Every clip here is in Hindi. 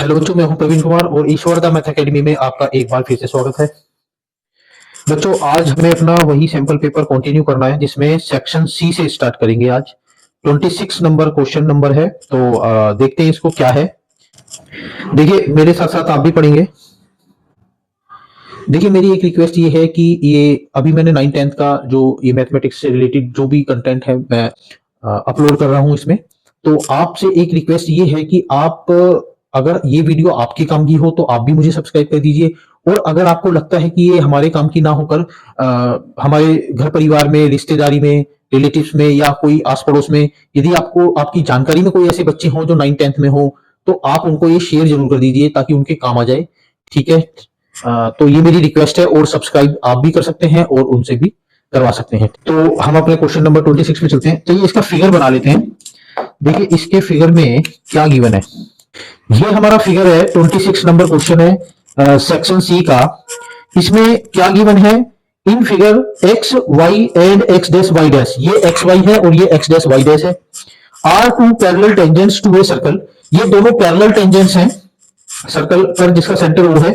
हेलो बच्चों, मैं हूं प्रवीण कुमार और ईश्वरदा मैथ एकेडमी में आपका एक बार फिर से स्वागत है। बच्चों, आज हमें अपना वही सैंपल पेपर कंटिन्यू करना है जिसमें सेक्शन सी से स्टार्ट करेंगे। आज 26 नंबर क्वेश्चन नंबर है, तो देखते हैं इसको क्या है। देखिए, मेरे साथ साथ आप भी पढ़ेंगे। देखिए, मेरी एक रिक्वेस्ट ये है कि ये अभी मैंने 9th-10th का जो ये मैथमेटिक्स से रिलेटेड जो भी कंटेंट है मैं अपलोड कर रहा हूं इसमें। तो आपसे एक रिक्वेस्ट ये है कि आप अगर ये वीडियो आपके काम की हो तो आप भी मुझे सब्सक्राइब कर दीजिए, और अगर आपको लगता है कि ये हमारे काम की ना होकर हमारे घर परिवार में, रिश्तेदारी में, रिलेटिव्स में या कोई आस पड़ोस में यदि आपको आपकी जानकारी में कोई ऐसे बच्चे हों जो 9th-10th में हो, तो आप उनको ये शेयर जरूर कर दीजिए ताकि उनके काम आ जाए। ठीक है। तो ये मेरी रिक्वेस्ट है, और सब्सक्राइब आप भी कर सकते हैं और उनसे भी करवा सकते हैं। तो हम अपने क्वेश्चन नंबर 26 में चलते हैं। तो ये इसका फिगर बना लेते हैं। देखिए, इसके फिगर में क्या गिवन है। ये हमारा फिगर है, 26 नंबर क्वेश्चन है सेक्शन सी का। इसमें क्या गिवन है, in figure X Y and X dash Y dash, ये एक्स वाई है और ये एक्स डैश वाई डैश है, are two parallel tangents to a circle, ये दोनों पैरेलल टेंजेंट्स हैं सर्कल पर जिसका सेंटर ओ है,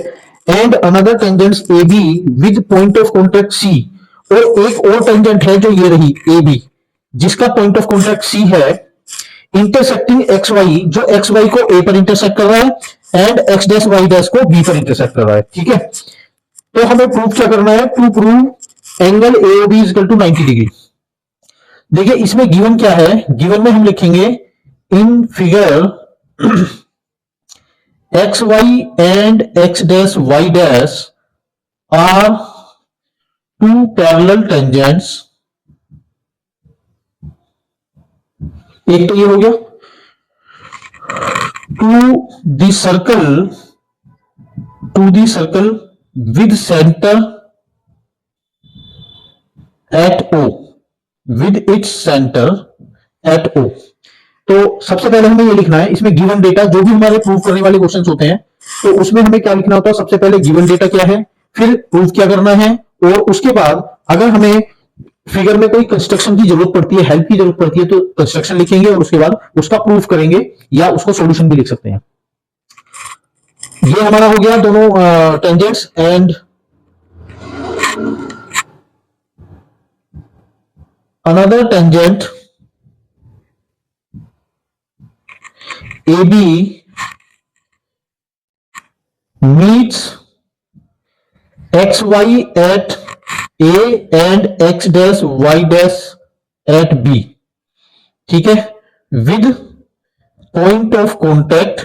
and another tangents A B with point of contact C, और एक और टेंजेंट है जो ये रही ए बी जिसका पॉइंट ऑफ कॉन्टेक्ट सी है, इंटरसेक्टिंग एक्स वाई, जो एक्स वाई को ए पर इंटरसेक्ट कर रहा है and X dash Y dash को बी पर इंटरसेक्ट कर रहा है। ठीक है। तो हमें प्रूफ क्या करना है, to prove angle A B is equal to 90 degree. देखिए, इसमें गिवन क्या है, गिवन में हम लिखेंगे in figure X Y and X dash Y dash are two parallel tangents. एक तो ये हो गया, to the circle with centre at O, with its centre at O. तो सबसे पहले हमें ये लिखना है, इसमें गिवन डेटा जो भी हमारे प्रूफ करने वाले क्वेश्चंस होते हैं तो उसमें हमें क्या लिखना होता है, सबसे पहले गिवन डेटा क्या है, फिर प्रूफ क्या करना है, और उसके बाद अगर हमें फिगर में कोई कंस्ट्रक्शन की जरूरत पड़ती है, हेल्प की जरूरत पड़ती है, तो कंस्ट्रक्शन लिखेंगे और उसके बाद उसका प्रूफ करेंगे या उसको सॉल्यूशन भी लिख सकते हैं। ये हमारा हो गया दोनों tangents, and another tangent AB meets XY at A and X dash Y dash at B। ठीक है, with point of contact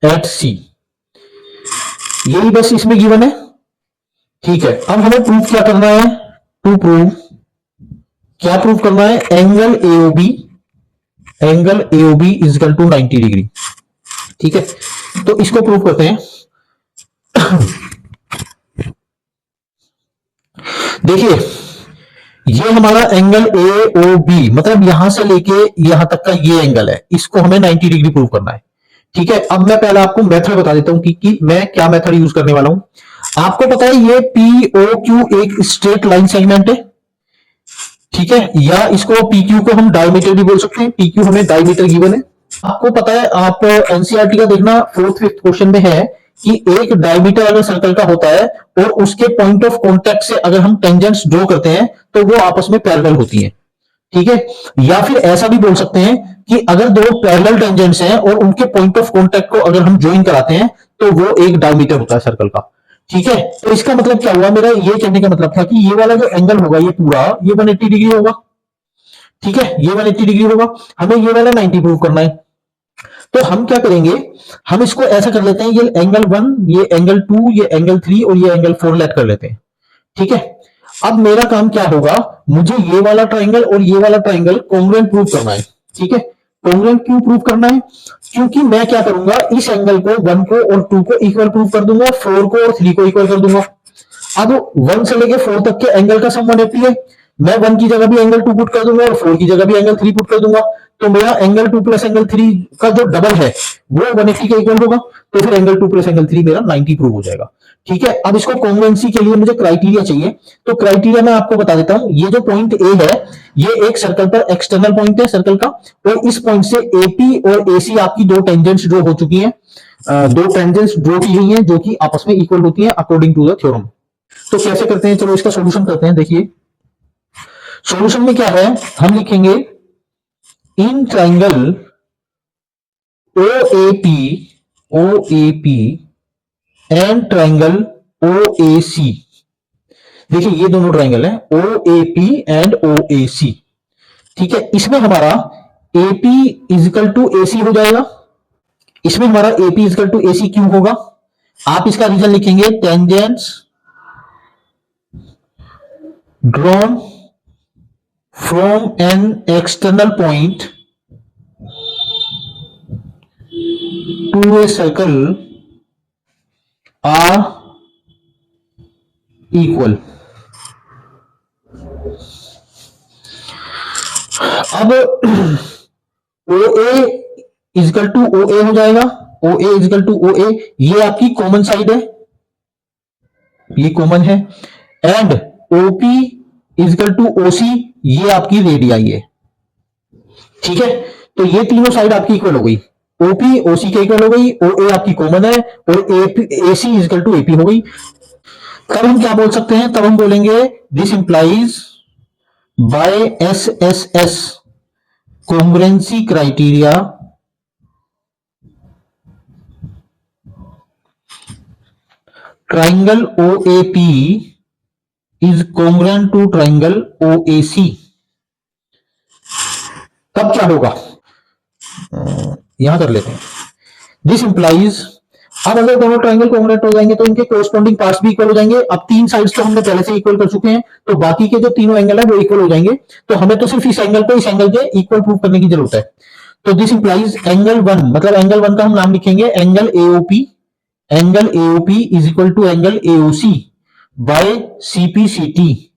at C। यही बस इसमें गिवन है। ठीक है, अब हमें प्रूफ क्या करना है, टू प्रूव, क्या प्रूफ करना है, angle AOB is equal to 90 degree. ठीक है, तो इसको प्रूफ करते हैं। देखिए, ये हमारा एंगल AOB, मतलब यहां से लेके यहां तक का ये एंगल है, इसको हमें 90 डिग्री प्रूफ करना है। ठीक है, अब मैं पहले आपको मेथड बता देता हूं कि मैं क्या मेथड यूज करने वाला हूं। आपको पता है ये POQ एक स्ट्रेट लाइन सेगमेंट है। ठीक है, या इसको PQ को हम डायमीटर भी बोल सकते हैं, PQ हमें डायमीटर गिवन है। आपको पता है, आप एनसीईआरटी का देखना 4th 5th क्वेश्चन में है कि एक डायमीटर अगर सर्कल का होता है और उसके पॉइंट ऑफ कांटेक्ट से अगर हम टेंजेंट्स ड्रॉ करते हैं तो वो आपस में पैरेलल होती हैं। ठीक है, या फिर ऐसा भी बोल सकते हैं कि अगर दो पैरेलल टेंजेंट्स हैं और उनके पॉइंट ऑफ कांटेक्ट को अगर हम ज्वाइन कराते हैं तो वो एक डायमीटर होता है सर्कल का। ठीक है, तो इसका मतलब क्या हुआ, मेरा ये कहने का मतलब था कि ये वाला जो एंगल होगा ये पूरा ये 180 डिग्री होगा। ठीक है, ये 180 डिग्री होगा, हमें ये वाला 90 प्रूव करना है। तो हम क्या करेंगे, हम इसको ऐसा कर लेते हैं, ये एंगल 1, ये एंगल 2, ये एंगल 3 और ये एंगल 4 लेट कर लेते हैं। ठीक है, अब मेरा काम क्या होगा, मुझे ये वाला ट्राइंगल और ये वाला ट्राइंगल कॉन्ग्रुएंट प्रूव करना है। ठीक है, कॉन्ग्रुएंट क्यों प्रूव करना है, क्योंकि मैं क्या करूंगा, इस एंगल को 1 को और 2 को इक्वल प्रूव कर दूंगा, 4 को और 3 को इक्वल कर दूंगा। अब 1 से लेके 4 तक के एंगल का सम 180 है, मैं 1 की जगह भी एंगल 2 पुट कर दूंगा और 4 की जगह भी एंगल 3 पुट कर दूंगा, तो मेरा एंगल 2 प्लस एंगल 3 का जो डबल है वो 180 के इक्वल होगा, तो फिर एंगल 2 प्लस एंगल 3 मेरा 90 प्रूव हो जाएगा। ठीक है, अब इसको कॉन्ग्रुएंसी के लिए मुझे क्राइटेरिया चाहिए, तो क्राइटेरिया मैं आपको बता देता हूं। ये जो पॉइंट ए है, ये एक सर्कल पर एक्सटर्नल पॉइंट है सर्कल का, और इस पॉइंट से एपी और एसी आपकी दो टेंजेंट्स ड्रॉ हो चुकी हैं, दो टेंजेंट्स ड्रॉ की गई हैं जो कि आपस में इक्वल होती हैं अकॉर्डिंग टू द थ्योरम। तो कैसे करते हैं, चलो इसका सॉल्यूशन करते हैं। देखिए सॉल्यूशन में क्या है, हम लिखेंगे इन ट्राइंगल ओएपी ओएपी एंड ट्राइंगल ओएसी। देखिए ये दोनों ट्राइंगल है ओएपी एंड ओएसी। ठीक है, इसमें हमारा एपी इजिकल टू एसी हो जाएगा, इसमें हमारा एपी इजिकल टू एसी क्यों होगा, आप इसका रीजन लिखेंगे tangents drawn from an external point to a circle are equal. अब ओ ए इजिकल टू ओ ए हो जाएगा, ओ ए इजिकल टू ओ ए, ये आपकी कॉमन साइड है, ये कॉमन है, and OP is equal to OC, ये आपकी रेडियाई है। ठीक है, तो ये तीनों साइड आपकी इक्वल हो गई, ओपी ओसी के इक्वल हो गई, ओ ए आपकी कॉमन है, और एसी इजिकल टू एपी हो गई। तब हम क्या बोल सकते हैं, तब हम बोलेंगे this implies by S S S congruency criteria triangle OAP is congruent to triangle OAC। तब क्या होगा, यहां कर लेते हैं दिस इंप्लाइज। अब अगर दोनों ट्राइंगल कॉन्ग्रुएंट हो जाएंगे तो इनके कोरस्पॉन्डिंग पार्ट्स भी इक्वल हो जाएंगे। अब तीन साइड्स तो हमने पहले से इक्वल कर चुके हैं, तो बाकी के जो तीनों एंगल है वो इक्वल हो जाएंगे, तो हमें तो सिर्फ इस एंगल को इस एंगल के इक्वल प्रूव करने की जरूरत है। तो दिस इंप्लाइज एंगल वन, मतलब एंगल वन का हम नाम लिखेंगे angle AOP, angle AOP is equal to angle AOC by CPCT.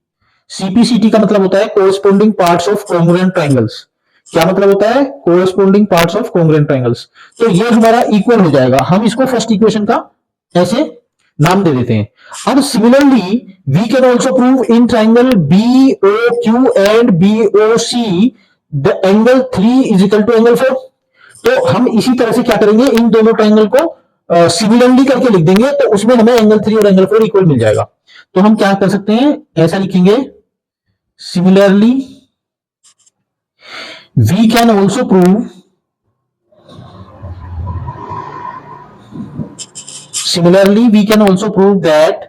CPCT का मतलब होता है corresponding parts of congruent triangles. क्या मतलब होता है, corresponding parts of congruent triangles. तो ये हमारा इक्वल हो जाएगा, हम इसको फर्स्ट इक्वेशन का ऐसे नाम दे देते हैं। अब similarly we can also prove in triangle BOQ and BOC the angle 3 is equal to angle 4। तो हम इसी तरह से क्या करेंगे, इन दोनों ट्राइंगल को सिमिलरली करके लिख देंगे, तो उसमें हमें एंगल 3 और एंगल 4 इक्वल मिल जाएगा। तो हम क्या कर सकते हैं, ऐसा लिखेंगे similarly we can also prove that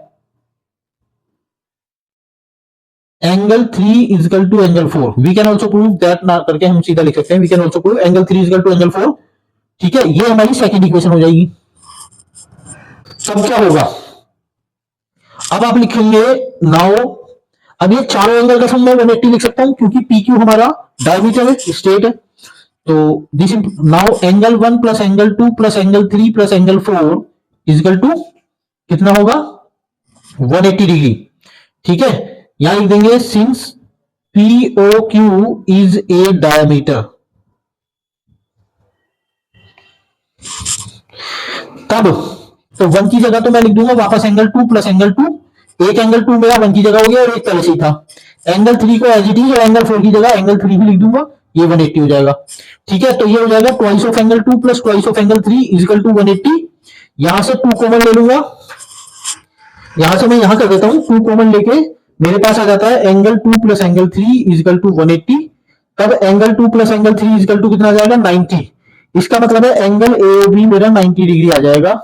angle 3 is equal to angle 4। We can also prove that ना करके हम सीधा लिख सकते हैं we can also prove angle 3 is equal to angle 4। ठीक है, ये हमारी सेकंड इक्वेशन हो जाएगी। तब क्या होगा, अब आप लिखेंगे नाउ, अब ये चारों एंगल का सम मैं 180 लिख सकता हूं क्योंकि PQ हमारा डायमीटर है, स्ट्रेट है। तो this now angle 1 plus angle 2 plus angle 3 plus angle 4 is equal to कितना होगा, 180 डिग्री। ठीक है, यहां लिख देंगे since POQ is a diameter. तब तो 1 की जगह तो मैं लिख दूंगा वापस एंगल 2 प्लस एंगल 2, एक एंगल 2 मेरा 1 की जगह हो गया और एक पहले से ही था। एंगल 3 को एज इट इज, और एंगल 4 की जगह एंगल 3 भी लिख दूंगा, ये 180 हो जाएगा। ठीक है, तो ये हो जाएगा twice of angle 2 plus twice of angle 3 is equal to 180। यहां से 2 कॉमन ले लूंगा, यहां से मैं यहां कर देता हूं 2 कॉमन लेके, मेरे पास आ जाता है angle 2 plus angle 3 is equal to 180। तब angle 2 plus angle 3 is equal to कितना आ जाएगा, 90। इसका मतलब है एंगल AOB मेरा 90 डिग्री आ जाएगा।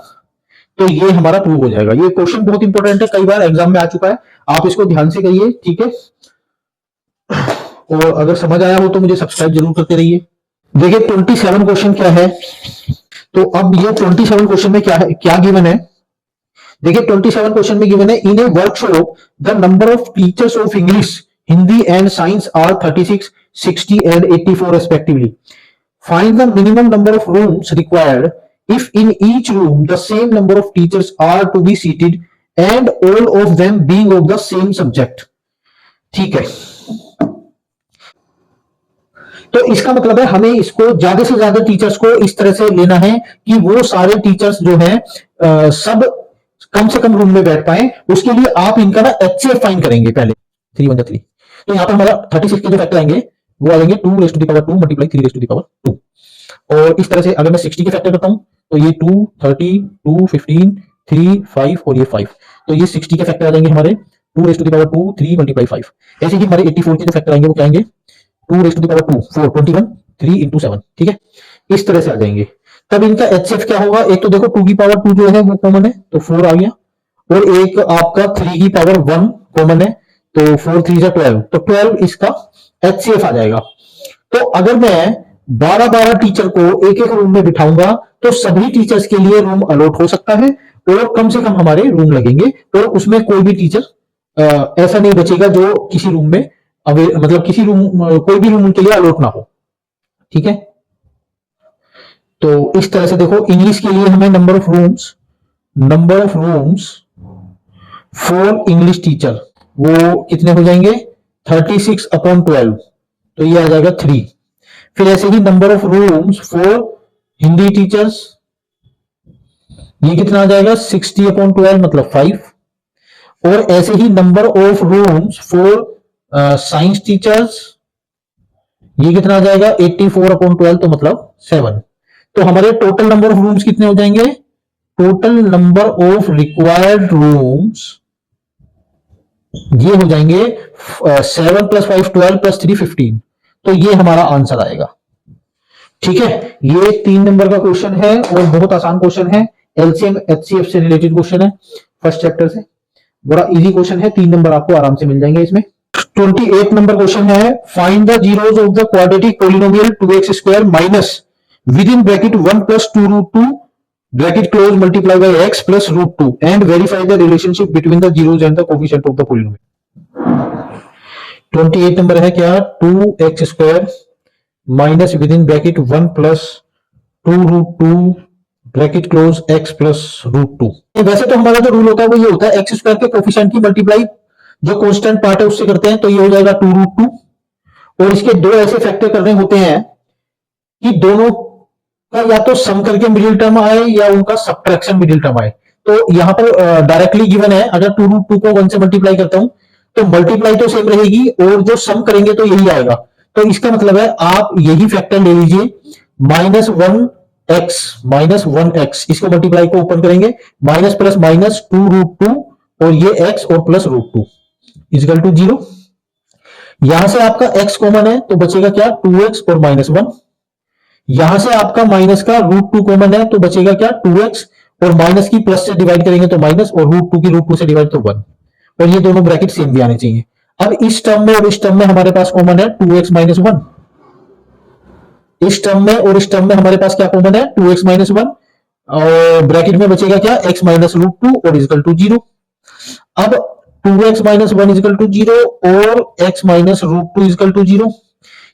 तो ये हमारा प्रूव हो जाएगा। ये क्वेश्चन बहुत इंपॉर्टेंट है, कई बार एग्जाम में आ चुका है, आप इसको ध्यान से करिए। ठीक है, और अगर समझ आया हो तो मुझे सब्सक्राइब जरूर करते रहिए। देखिए 27 क्वेश्चन क्या है, तो अब ये 27 क्वेश्चन में क्या है, क्या गिवन है। देखिए 27 क्वेश्चन में गिवन है in a workshop the number of teachers of English, Hindi and science are 36, 60 and 84 respectively. Find the minimum number of rooms required if in each room the same number of teachers are to be seated and all of them being of the same subject। ठीक है, तो इसका मतलब है हमें इसको ज्यादा से ज्यादा टीचर्स को इस तरह से लेना है कि वो सारे टीचर्स जो हैं सब कम से कम रूम में बैठ पाए, उसके लिए आप इनका ना एचसीएफ फाइंड करेंगे पहले। 3 1 3, तो यहाँ पर हमारा 36 के जो फैक्टर आएंगे वो आ जाएंगे 2 raise to the power 2 multiply 3 raise to the power 2। और इस तरह से अगर मैं 60 के फैक्टर करता हूं तो ये 2 30 2 15 3 5 और ये 5, तो ये 60 के फैक्टर आ जाएंगे हमारे 2 raise to the power 2 3 multiply 5। ऐसे ही हमारे 84 के जो फैक्टर आएंगे वो क्या आएंगे 2 raise to the power 2 4 21 3 into 7, ठीक है, इस तरह से आ जाएंगे। तब इनका एचसीएफ क्या होगा, एक तो देखो 2 की पावर 2 जो है वो कॉमन है तो 4 आ गया, और एक आपका 3 की पावर 1 कॉमन है तो 4 3 जा 12, तो 12 इसका एचसीएफ आ जाएगा। तो अगर मैं 12 टीचर को एक एक रूम में बिठाऊंगा तो सभी टीचर्स के लिए रूम अलॉट हो सकता है, और कम से कम हमारे रूम लगेंगे, और उसमें कोई भी टीचर ऐसा नहीं बचेगा जो किसी रूम में मतलब किसी रूम कोई भी रूम उनके लिए अलॉट ना हो, ठीक है। तो इस तरह से देखो इंग्लिश के लिए हमें number of rooms for English teacher वो कितने हो जाएंगे 36/12, तो ये आ जाएगा 3। फिर ऐसे ही number of rooms for Hindi teachers ये कितना आ जाएगा 60/12 मतलब 5। और ऐसे ही number of rooms for science teachers ये कितना आ जाएगा 84/12 तो मतलब 7। तो हमारे टोटल नंबर ऑफ रूम्स कितने हो जाएंगे, total number of required rooms ये हो जाएंगे 7 + 5 12 + 3 15, तो ये हमारा आंसर आएगा, ठीक है। ये 3 नंबर का क्वेश्चन है और बहुत आसान क्वेश्चन है, एलसीएम एचसीएफ से रिलेटेड क्वेश्चन है, फर्स्ट चैप्टर से, बड़ा इजी क्वेश्चन है, 3 नंबर आपको आराम से मिल जाएंगे इसमें। 28 नंबर क्वेश्चन है, find the zeros of the quadratic polynomial 2x² minus with in bracket 1 + 2√2 bracket close multiply by x + √2 and verify the relationship between the zeros and the coefficient of the polynomial. 28 number है क्या 2x² minus with in bracket 1 + 2√2 bracket close x + √2। वैसे तो हमारा जो रूल होता है वो ये होता है x² के कोफिशिएंट की मल्टीप्लाई जो कांस्टेंट पार्ट है उससे करते हैं, तो ये हो जाएगा 2√2, और इसके दो ऐसे फैक्टर करने होते हैं कि दोनों का या तो सम करके मिडिल टर्म आए या उनका सब्ट्रैक्शन मिडिल टर्म आए। तो यहां पर डायरेक्टली गिवन है, अगर 2√2 को 1 से मल्टीप्लाई करता हूं तो मल्टीप्लाई तो सेम रहेगी और जो सम करेंगे तो यही आएगा, तो इसका मतलब है आप यही फैक्टर ले लीजिए -1x, इसको मल्टीप्लाई को ओपन करेंगे माइनस प्लस माइनस 2√2 और ये x और प्लस √2 इक्वल टू 0। यहां से आपका x कॉमन है तो बचेगा क्या 2x और -1, यहां से आपका माइनस का √2 कॉमन है तो बचेगा क्या 2x, और माइनस की प्लस से डिवाइड करेंगे तो माइनस, और √2 की √2 से डिवाइड तो 1, और ये दोनों ब्रैकेट सेम भी आने चाहिए। अब इस टर्म में और इस टर्म में हमारे पास कॉमन है 2x - 1, इस टर्म में और इस टर्म में हमारे पास क्या कॉमन है 2x - 1, और ब्रैकेट में बचेगा क्या x - √2 और इक्वल टू 0। अब 2x - 1 इक्वल टू 0 और x - √2 इक्वल टू 0,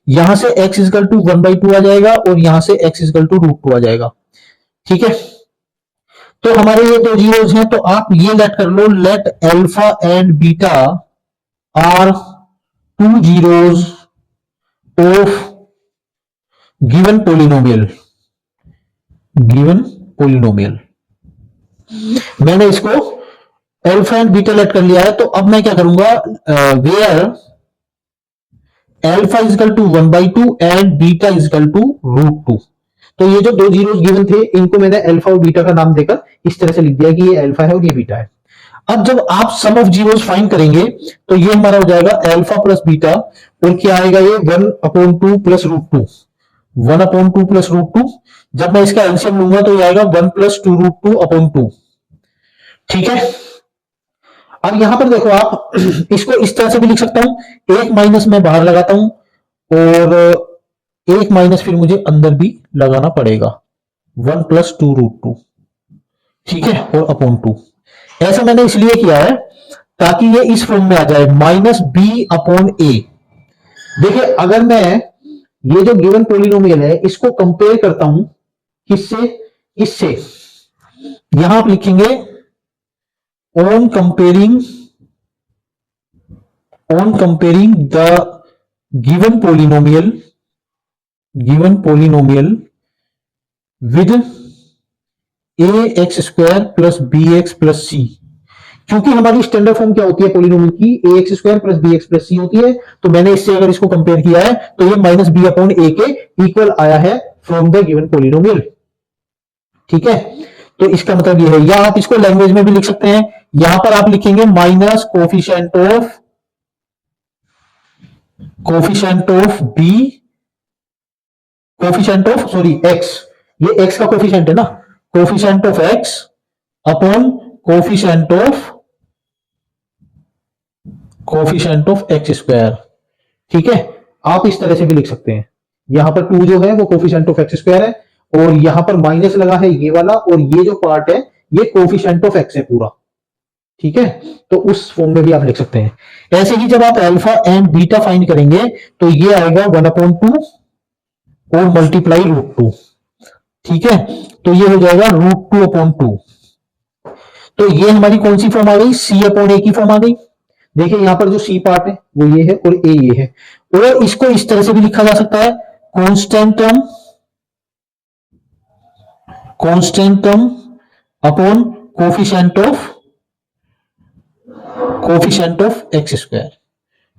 यहां से x इक्वल टू 1/2 आ जाएगा और यहां से x इक्वल टू √2 आ जाएगा, ठीक है। तो हमारे ये दो जीरोस हैं, तो आप ये लेट कर लो, let alpha and beta are 2 zeros of given polynomial. मैंने इसको अल्फा एंड बीटा लेट कर लिया है, तो अब मैं क्या करूंगा where alpha equal to 1/2 and beta equal to √2, तो ये जो दो जीरोस गिवन थे इनको मैंने अल्फा और बीटा का नाम देकर इस तरह से लिख दिया कि ये अल्फा है और ये बीटा है। अब जब आप सम ऑफ जीरोस फाइंड करेंगे तो ये हमारा हो जाएगा अल्फा प्लस बीटा, और क्या आएगा ये 1/2 प्लस √2, 1/2 प्लस √2। जब मैं इसका एलसीएम लूंगा तो ये आएगा 1 + 2√2/2, ठीक है। अब यहां पर देखो आप इसको इस तरह से भी लिख सकता हूं, एक माइनस मैं बाहर लगाता हूं और एक माइनस फिर मुझे अंदर भी लगाना पड़ेगा 1 + 2√2, ठीक है, और /2। ऐसा मैंने इसलिए किया है ताकि ये इस फॉर्म में आ जाए -b/a। देखिए अगर मैं ये जो गिवन पॉलिनोमियल है इसको कंपेयर करता हूं किससे, इससे, यहां आप लिखेंगे on comparing the given polynomial with A X square plus B X plus C. क्योंकि हमारी स्टैंडर्ड फॉर्म क्या होती है पोलिनोमियल की, A X square plus B X plus C होती है, तो मैंने इससे अगर इसको कंपेयर किया है तो ये माइनस बी अपॉन ए के इक्वल आया है फ्रॉम द गिवन पोलिनोमियल। ठीक है, तो इसका मतलब ये है, या आप इसको लैंग्वेज में भी लिख सकते हैं। यहां पर आप लिखेंगे minus coefficient of B, coefficient of sorry X, ये एक्स का कोफिशिएंट है ना, coefficient of X upon coefficient of X square. ठीक है, आप इस तरह से भी लिख सकते हैं। यहां पर 2 जो है वो कोफिशिएंट ऑफ एक्स स्क्वायर है, और यहां पर माइनस लगा है ये वाला, और ये जो पार्ट है ये कोफिशिएंट ऑफ एक्स है पूरा। ठीक है, तो उस फॉर्म में भी आप लिख सकते हैं। ऐसे ही जब आप अल्फा एंड बीटा फाइंड करेंगे तो ये आएगा 1/2 और मल्टीप्लाई √2। ठीक है, तो ये हो जाएगा √2/2। तो ये हमारी कौन सी फॉर्म आ गई, सी अपॉन ए की फॉर्म आ गई। देखिए यहां पर जो सी पार्ट है वो ये है और ए ये है, और इसको इस तरह से भी लिखा जा सकता है, constant term upon coefficient of X square.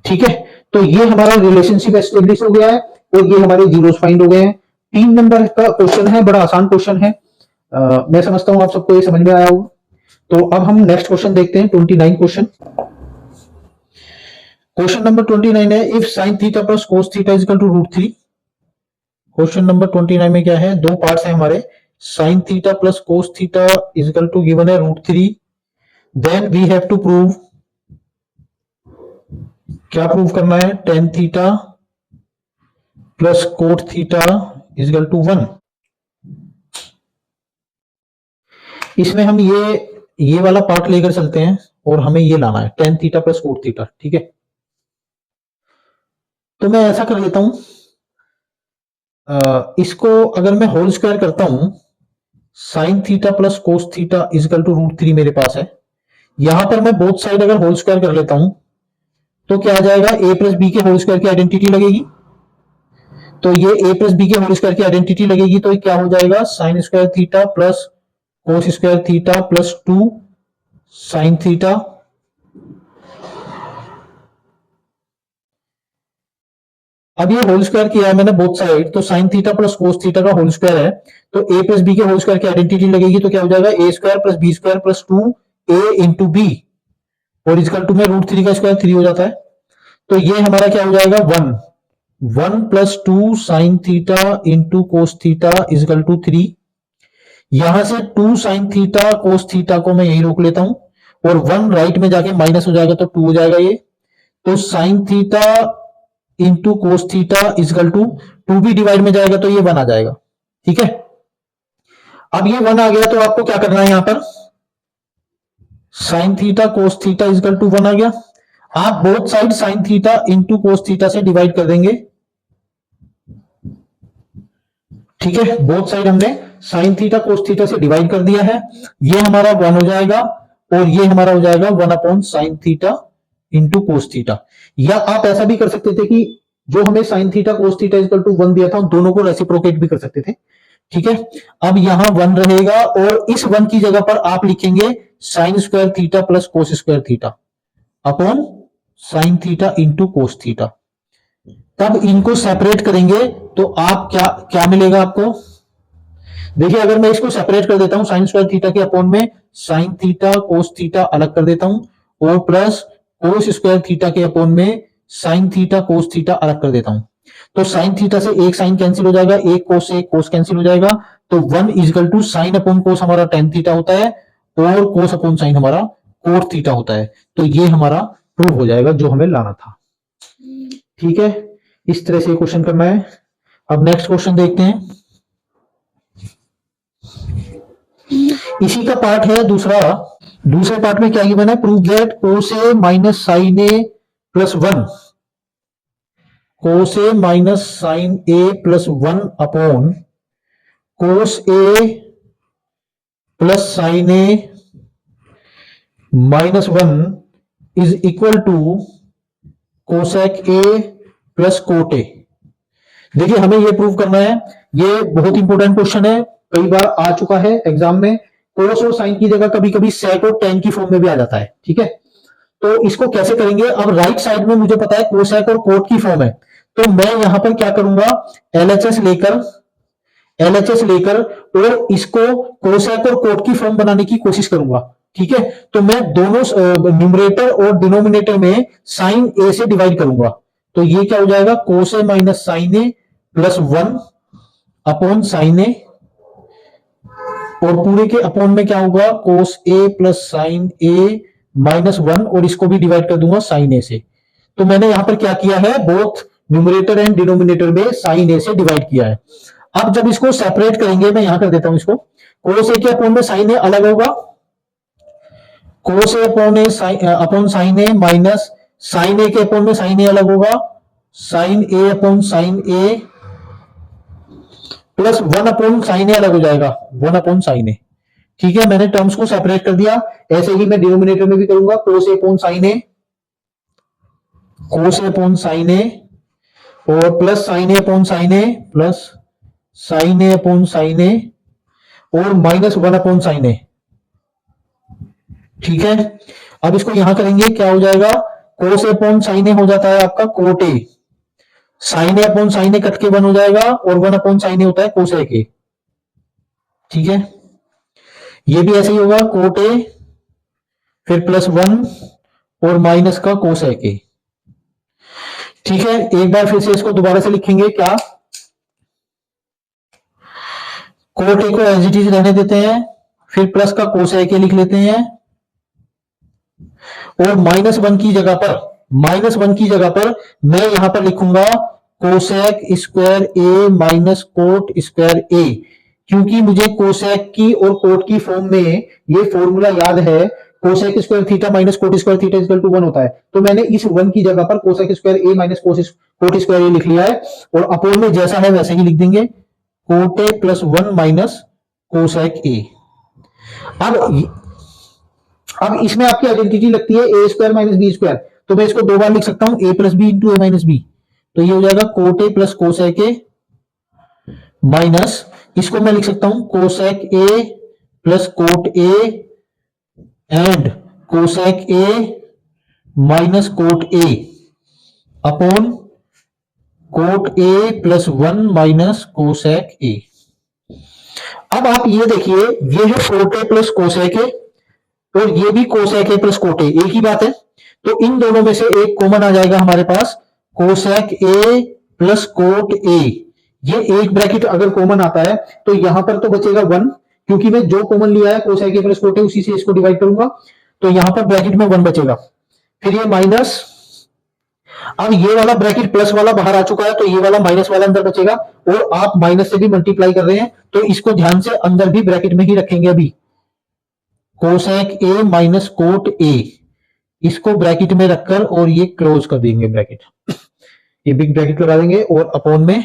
ठीक है, तो ये हमारा रिलेशनशिप एस्टेब्लिश हो गया है, और ये हमारे जीरोस फाइंड हो गए हैं। 3 नंबर का क्वेश्चन है, बड़ा आसान क्वेश्चन है। मैं समझता हूं आप सबको ये समझ में आया होगा। तो अब हम नेक्स्ट क्वेश्चन देखते हैं, 29 क्वेश्चन। क्वेश्चन नंबर 29 है, if sin theta plus cos theta is equal to √3। Question number 29 में क्या है, 2 पार्ट्स हैं हमारे, sin theta plus cos theta is equal to given है √3, then we have to prove, क्या प्रूव करना है, tan theta plus cot theta is equal to 1। इसमें हम ये वाला पार्ट लेकर चलते हैं, और हमें ये लाना है tan theta plus cot theta. ठीक है, तो मैं ऐसा कर लेता हूं, इसको अगर मैं होल स्क्वायर करता हूं, sin theta plus cos theta is equal to √3 मेरे पास है। यहां पर मैं बोथ साइड अगर होल स्क्वायर कर लेता हूं तो क्या आ जाएगा, ए प्लस बी के होल स्क्वायर की आइडेंटिटी लगेगी। तो ये ए प्लस बी के होल स्क्वायर की आइडेंटिटी लगेगी, तो क्या हो जाएगा, sin square theta plus cos square theta plus 2 sin theta. अब ये होल स्क्वायर किया है मैंने बोथ साइड, तो sign theta plus cos theta का होल स्क्वायर है, तो ए प्लस बी के होल स्क्वायर की आइडेंटिटी लगेगी, तो क्या हो जाएगा, A square plus B square plus 2 A into B, और इजकल टू में √3 का स्क्वायर 3 हो जाता है। तो ये हमारा क्या हो जाएगा, 1 plus 2 sin theta into cos theta is equal to 3। यहां से 2 साइन थीटा कोस थीटा को मैं यही रोक लेता हूं, और 1 राइट में जाके माइनस हो जाएगा, तो 2 हो जाएगा ये। तो sign theta into cos theta is equal to 2 भी डिवाइड में जाएगा तो ये 1 आ जाएगा। ठीक है, अब ये 1 आ गया, तो आपको क्या करना है, यहां पर sin theta cos theta is equal to 1 आ गया। आप both side sin theta into cos theta से डिवाइड कर देंगे। ठीक है, बोथ साइड हमने साइन थीटा कोस थीटा से डिवाइड कर दिया है, ये हमारा 1 हो जाएगा, और ये हमारा हो जाएगा 1 sign theta into cos theta. या आप ऐसा भी कर सकते थे कि जो हमें sin theta cos theta equal to 1 दिया था, उन दोनों को रेसिप्रोकेट भी कर सकते थे। ठीक है, अब यहां 1 रहेगा, और इस 1 की जगह पर आप लिखेंगे sign square theta plus cos square theta upon sine theta into cos theta. तब इनको सेपरेट करेंगे तो आप क्या क्या मिलेगा आपको, देखिए अगर मैं इसको सेपरेट कर देता हूं, साइन स्क्वायर थीटा के अपॉन में साइन थीटा कोस थीटा अलग कर देता हूं, और प्लस कोस स्क्वायर थीटा के अपॉन में साइन थीटा कोस थीटा अलग कर देता हूं। तो साइन थीटा से एक साइन कैंसिल हो जाएगा, एक कोस से एक कोस कैंसिल हो जाएगा, तो 1 is equal to sin upon cos हमारा टेन थीटा होता है, और कोस अपॉन साइन हमारा कोट थीटा होता है। तो ये हमारा प्रूव हो जाएगा जो हमें लाना था। ठीक है, इस तरह से क्वेश्चन करना है। अब नेक्स्ट क्वेश्चन देखते हैं, इसी का पार्ट है दूसरा। दूसरे पार्ट में क्या गिवन है, prove that cos A minus sin A plus 1, cos A minus sin A plus 1 upon cos A plus sin A minus 1 is equal to cosec A plus cot A. देखिए हमें यह प्रूव करना है, ये बहुत इंपॉर्टेंट क्वेश्चन है, कई बार आ चुका है एग्जाम में, कोस और साइन की जगह कभी कभी सेक और टेन की फॉर्म में भी आ जाता है, ठीक है। तो इसको कैसे करेंगे, अब राइट साइड में मुझे पता है कोसेक और कोट की फॉर्म है, तो मैं यहां पर क्या करूंगा, एलएचएस लेकर एलएचएस लेकर और इसको कोसेक और कोट की फॉर्म बनाने की कोशिश करूंगा, ठीक है। तो मैं दोनों न्यूमरेटर और डिनोमिनेटर में साइन ए से डिवाइड करूंगा, तो ये क्या हो जाएगा, कोस A minus sin A plus 1 upon sin ए, और पूरे के अपॉन में क्या होगा, कोस A plus sin A minus 1, और इसको भी डिवाइड कर दूंगा साइन ए से। तो मैंने यहां पर क्या किया है, बोथ न्यूमरेटर एंड डिनोमिनेटर में साइन ए से डिवाइड किया है। अब जब इसको सेपरेट करेंगे, मैं यहां कर देता हूं इसको, कोस ए के अपॉन में साइन ए अलग होगा, कोस ए upon sin A minus sin ए के अपॉन में साइन ए अलग होगा, sign A upon sin A plus 1 upon sin ए अलग हो जाएगा, 1 अपॉन साइन ए, ठीक है। मैंने टर्म्स को सेपरेट कर दिया, ऐसे ही मैं डिनोमिनेटर में भी करूंगा, कोस ए अपॉन साइन ए, कोस ए अपॉन साइन ए और plus sin A upon sin A plus sin A upon sin ए और माइनस 1 अपॉन साइन ए, ठीक है। अब इसको यहां करेंगे, क्या हो जाएगा, कोस ए अपॉन साइन ए हो जाता है आपका cot A, sin A upon sin A cut के 1 हो जाएगा, और 1 अपॉन साइन ए होता है कोसेक ए, ठीक है। ये भी ऐसे ही होगा, कोट ए फिर प्लस 1 और माइनस का कोसेक ए, ठीक है। एक बार फिर से इसको दोबारा से लिखेंगे, क्या, कोट ए को एज इट इज रहने देते हैं, फिर प्लस का कोसेक ए लिख लेते हैं, और माइनस 1 की जगह पर मैं यहां पर लिखूंगा कोसेक स्क्वायर ए माइनस कोट स्क्वायर ए, क्योंकि मुझे कोसेक की और कोट की फॉर्म में ये फॉर्मूला याद है, cosec square theta minus cot square theta equal to 1 होता है। तो मैंने इस 1 की जगह पर कोसेक स्क्वायर ए माइनस कोट स्क्वायर ए लिख लिया है, और अपोन में जैसा है वैसे ही लिख देंगे, cot A plus 1 minus cosec ए। अब इसमें आपकी आइडेंटिटी लगती है ए स्क्वायर माइनस बी स्क्वायर, तो मैं इसको दो बार लिख सकता हूं, ए प्लस बी इंटू ए माइनस बी, तो ये हो जाएगा cot A plus cosec A minus, इसको मैं लिख सकता हूं cosec A plus cot A and cosec A minus cot A upon cot A plus 1 minus cosec ए। अब आप ये देखिए, ये है कोट ए प्लस कोसेक ए और ये भी कोसेक ए प्लस कोट ए, एक ही बात है। तो इन दोनों में से एक कॉमन आ जाएगा हमारे पास, cosec A plus cot A. ये एक ब्रैकेट अगर कॉमन आता है तो यहां पर तो बचेगा 1, क्योंकि मैं जो कॉमन लिया है कोसेक ए प्लस कोट ए उसी से इसको डिवाइड करूंगा, तो यहां पर ब्रैकेट में 1 बचेगा, फिर ये माइनस, अब ये वाला ब्रैकेट प्लस वाला बाहर आ चुका है, तो ये वाला माइनस वाला अंदर बचेगा, और आप माइनस से भी मल्टीप्लाई कर रहे हैं तो इसको ध्यान से अंदर भी ब्रैकेट में ही रखेंगे। अभी cosec A minus cot A, इसको ब्रैकेट में रखकर और ये क्लोज कर देंगे ब्रैकेट, ये बिग ब्रैकेट लगा देंगे, और अपॉन में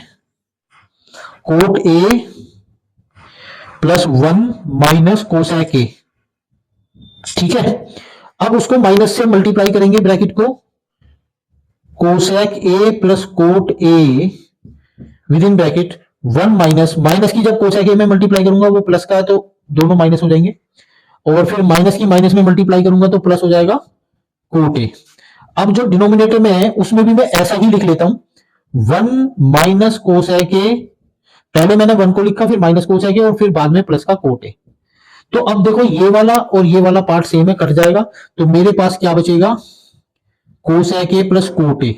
cot A plus 1 minus cosec ए, ठीक है। अब उसको माइनस से मल्टीप्लाई करेंगे ब्रैकेट को, cosec A plus cot A with in bracket 1 minus, minus की जब कोसेक ए में मल्टीप्लाई करूंगा वो प्लस का है तो दोनों माइनस हो जाएंगे, और फिर माइनस की माइनस में मल्टीप्लाई करूंगा तो प्लस हो जाएगा कोट ए। अब जो डिनोमिनेटर में है उसमें भी मैं ऐसा ही लिख लेता हूं, 1 माइनस कोसेक ए, पहले मैंने 1 को लिखा, फिर माइनस कोसेक ए और फिर बाद में प्लस का कोट ए। तो अब देखो ये वाला और ये वाला पार्ट सेम है, कट जाएगा, तो मेरे पास क्या बचेगा, कोसेक ए प्लस कोट ए।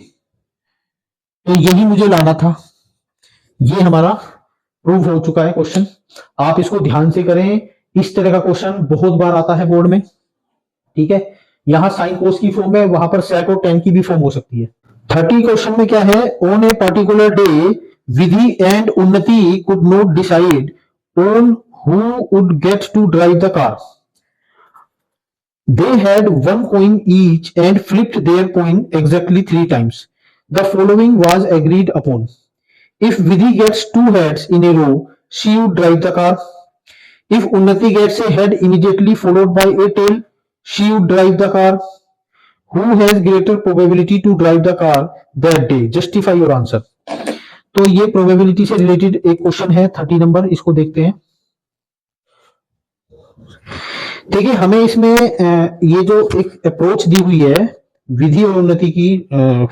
तो यही मुझे लाना था, ये हमारा प्रूव हो चुका है क्वेश्चन। आप इसको ध्यान से करें, इस तरह का क्वेश्चन बहुत बार आता है बोर्ड में, ठीक है। यहां साइन कोस की फॉर्म है, वहां पर सेक और टेन की भी फॉर्म हो सकती है। 30 क्वेश्चन में क्या है, on a particular day Vidhi and Unnati could not decide on who would get to drive the car. They had 1 coin each and flipped their coin exactly 3 times. The following was agreed upon. If Vidhi gets 2 heads in a row, she would drive the car. If Unnati gets a head immediately followed by a tail, she would drive the car. Who has greater probability to drive the car that day? Justify your answer. तो ये प्रोबेबिलिटी से रिलेटेड एक क्वेश्चन है 30 नंबर, इसको देखते हैं। देखिए हमें इसमें ये जो एक अप्रोच दी हुई है विधि और उन्नति की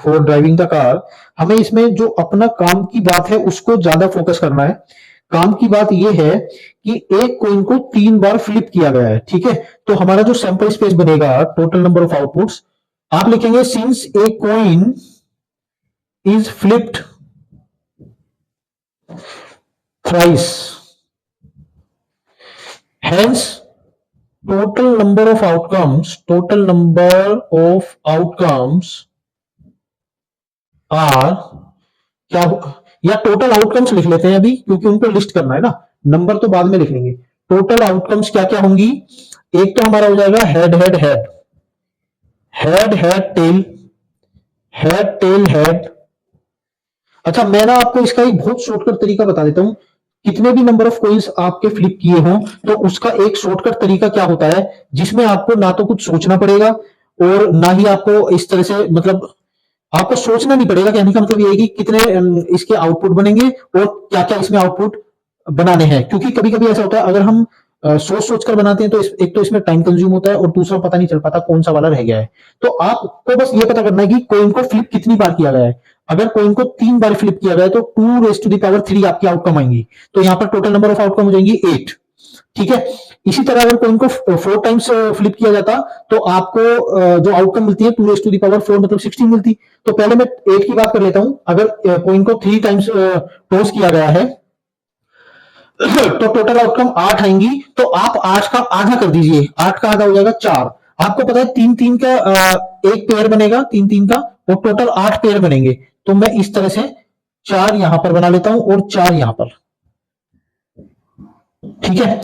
फॉर ड्राइविंग द कार, हमें इसमें जो अपना काम की बात है उसको ज्यादा फोकस करना है। काम की बात ये है कि एक कोइन को 3 बार फ्लिप किया गया है, ठीक है। तो हमारा जो सैंपल स्पेस बनेगा, टोटल नंबर ऑफ आउटपुट्स, आप लिखेंगे since A coin is flipped thrice, hence total number of outcomes are, क्या या टोटल आउटकम्स लिख लेते हैं अभी, क्योंकि उनको लिस्ट करना है ना, नंबर तो बाद में लिख लेंगे। टोटल आउटकम्स क्या क्या होंगी, एक तो हमारा हो जाएगा head head head, head head tail, head tail head. अच्छा मैं ना आपको इसका एक बहुत शॉर्टकट तरीका बता देता हूं। कितने भी नंबर ऑफ कॉइन्स आपके फ्लिप किए हों तो उसका एक शॉर्टकट तरीका क्या होता है, जिसमें आपको ना तो कुछ सोचना पड़ेगा और ना ही आपको इस तरह से, मतलब आपको सोचना नहीं पड़ेगा। कहने का मतलब ये है कि कितने इसके आउटपुट बनेंगे और क्या क्या इसमें आउटपुट बनाने हैं। क्योंकि कभी कभी ऐसा होता है अगर हम सोच सोच कर बनाते हैं तो एक तो इसमें टाइम कंज्यूम होता है और दूसरा पता नहीं चल पाता कौन सा वाला रह गया है। तो आपको बस ये पता करना है कि कोइन को फ्लिप कितनी बार किया गया है। अगर कोइन को 3 बार फ्लिप किया गया है तो 2 raised to the power 3 आपकी आउटकम आएंगी। तो यहाँ पर टोटल नंबर ऑफ आउटकम हो जाएंगी 8, ठीक है। इसी तरह अगर कोइन को 4 टाइम्स फ्लिप किया जाता तो आपको जो आउटकम मिलती है 2 raised to the power 4 मतलब 16 मिलती। तो पहले मैं 8 की बात कर लेता हूं। अगर कोइन को 3 टाइम्स टॉस किया गया है तो टोटल आउटकम 8 आएंगी। तो आप 8 का आधा कर दीजिए, 8 का आधा हो जाएगा 4। आपको पता है 3 3 का एक पेयर बनेगा, 3 3 का, और टोटल 8 पेयर बनेंगे। तो मैं इस तरह से 4 यहां पर बना लेता हूं और 4 यहां पर, ठीक है।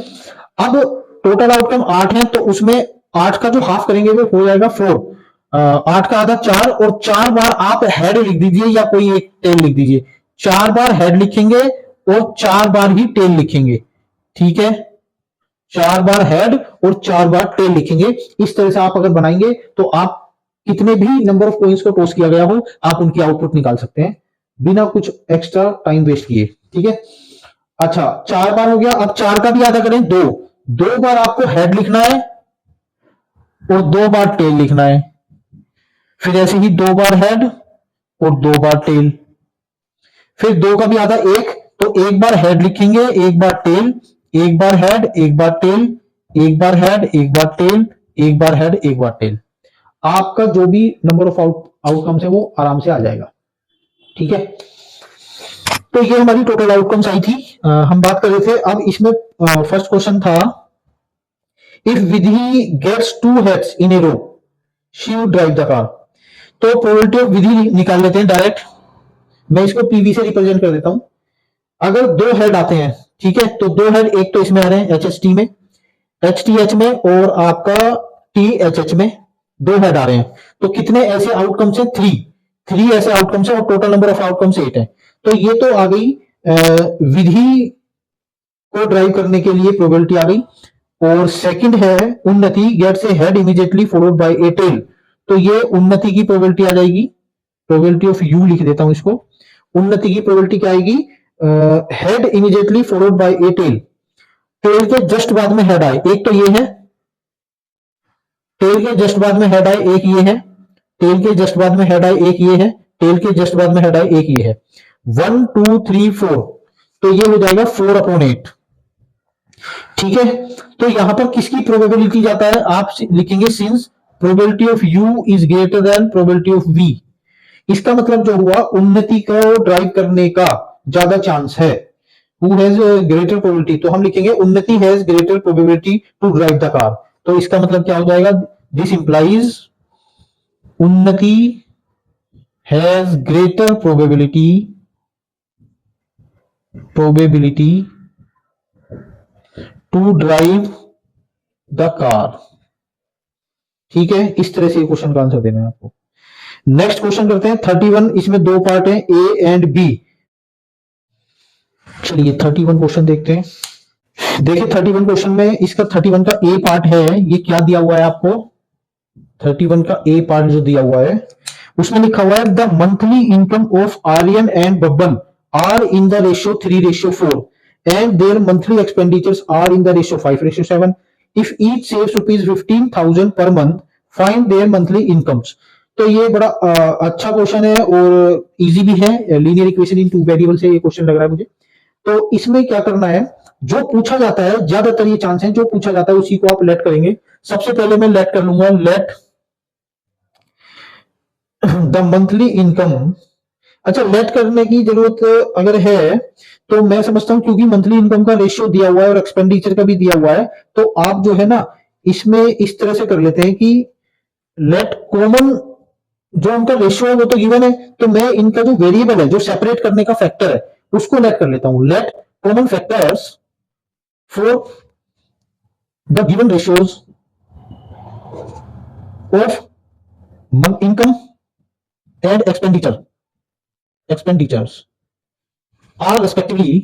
अब टोटल आउटकम 8 है तो उसमें 8 का जो हाफ करेंगे वो हो जाएगा 4। 8 का आधा 4, और 4 बार आप हेड लिख दीजिए या कोई एक टेल लिख दीजिए। 4 बार हेड लिखेंगे और 4 बार ही टेल लिखेंगे, ठीक है। 4 बार हेड और 4 बार टेल लिखेंगे। इस तरह से आप अगर बनाएंगे तो आप कितने भी नंबर ऑफ कॉइन्स को टॉस किया गया हो आप उनकी आउटपुट निकाल सकते हैं बिना कुछ एक्स्ट्रा टाइम वेस्ट किए, ठीक है। अच्छा 4 बार हो गया। अब 4 का भी आधा करें 2। 2 बार आपको हेड लिखना है और 2 बार टेल लिखना है। फिर ऐसे ही 2 बार हेड और 2 बार टेल। फिर 2 का भी आधा 1, तो 1 बार हेड लिखेंगे, 1 बार टेल, 1 बार हेड, 1 बार टेल, 1 बार हेड, 1 बार टेल, 1 बार हेड, 1 बार टेल। आपका जो भी नंबर ऑफ आउटकम्स है वो आराम से आ जाएगा, ठीक है। तो ये हमारी टोटल आउटकम्स आई थी। हम बात कर रहे थे, अब इसमें फर्स्ट क्वेश्चन था if Vidhi gets 2 heads in a row she would drive the car. तो प्रोबेबिलिटी ऑफ विधि निकाल लेते हैं डायरेक्ट। मैं इसको पीवी से रिप्रेजेंट कर देता हूं। अगर 2 हेड आते हैं, ठीक है, तो 2 हेड एक तो इसमें आ रहे हैं एचएसटी में, एचटीएच में, और आपका टीएचएच में 2 हेड आ रहे हैं। तो कितने ऐसे आउटकम्स हैं, 3 ऐसे आउटकम्स हैं और टोटल नंबर ऑफ आउटकम्स 8 है। तो ये तो आ गई विधि को ड्राइव करने के लिए प्रोबेबिलिटी आ गई। और सेकंड है Unnati gets a head immediately followed by a tail. तो ये उन्नति की प्रोबेबिलिटी आ जाएगी, प्रोबेबिलिटी ऑफ यू लिख देता हूं इसको। उन्नति की प्रोबेबिलिटी क्या आएगी, head immediately followed by a tail. Tail के जस्ट बाद में हेड आए, एक तो ये है, टेल के जस्ट बाद में हेड आए, एक ये है, टेल के जस्ट बाद में हेड आए, एक ये है, टेल के जस्ट बाद में हेड आए, एक ये है। 1 2 3 4, तो ये हो जाएगा 4/8, ठीक है। तो यहां पर किसकी प्रोबेबिलिटी जाता है, आप लिखेंगे since probability of U is greater than probability of V. इसका मतलब जो हुआ उन्नति को ड्राइव करने का ज्यादा चांस है, हु हैज ग्रेटर प्रोबेबिलिटी। तो हम लिखेंगे Unnati has greater probability to drive the car. तो इसका मतलब क्या हो जाएगा, this implies Unnati has greater probability to drive the car, ठीक है। इस तरह से क्वेश्चन का आंसर देना है आपको। नेक्स्ट क्वेश्चन करते हैं 31। इसमें 2 पार्ट हैं, ए एंड बी। चलिए 31 क्वेश्चन देखते हैं। देखिए 31 क्वेश्चन में इसका 31 का ए पार्ट है, ये क्या दिया हुआ है आपको, 31 का ए पार्ट जो दिया हुआ है उसमें लिखा हुआ है the monthly income of Aryan and Babban are in the ratio 3:4 and their monthly expenditures are in the ratio 5:7। If each saves ₹15,000 per month, find their monthly incomes. तो ये बड़ा अच्छा क्वेश्चन है और इजी भी है, linear equation in two variable से ये क्वेश्चन लग रहा है मुझे। तो इसमें क्या करना है, जो पूछा जाता है, ज्यादातर ये चांस है जो पूछा जाता है उसी को आप लेट करेंगे। सबसे पहले मैं लेट कर लूंगा, लेट द मंथली इनकम। अच्छा, लेट करने की जरूरत अगर है तो मैं समझता हूं क्योंकि मंथली इनकम का रेशियो दिया हुआ है और एक्सपेंडिचर का भी दिया हुआ है, तो आप जो है ना इसमें इस तरह से कर लेते हैं कि लेट कॉमन, जो उनका रेशियो है वो तो गिवन है, तो मैं इनका जो वेरिएबल है, जो सेपरेट करने का फैक्टर है, उसको लेट कर लेता हूं। Let common factors for the given ratios of income and expenditures are respectively,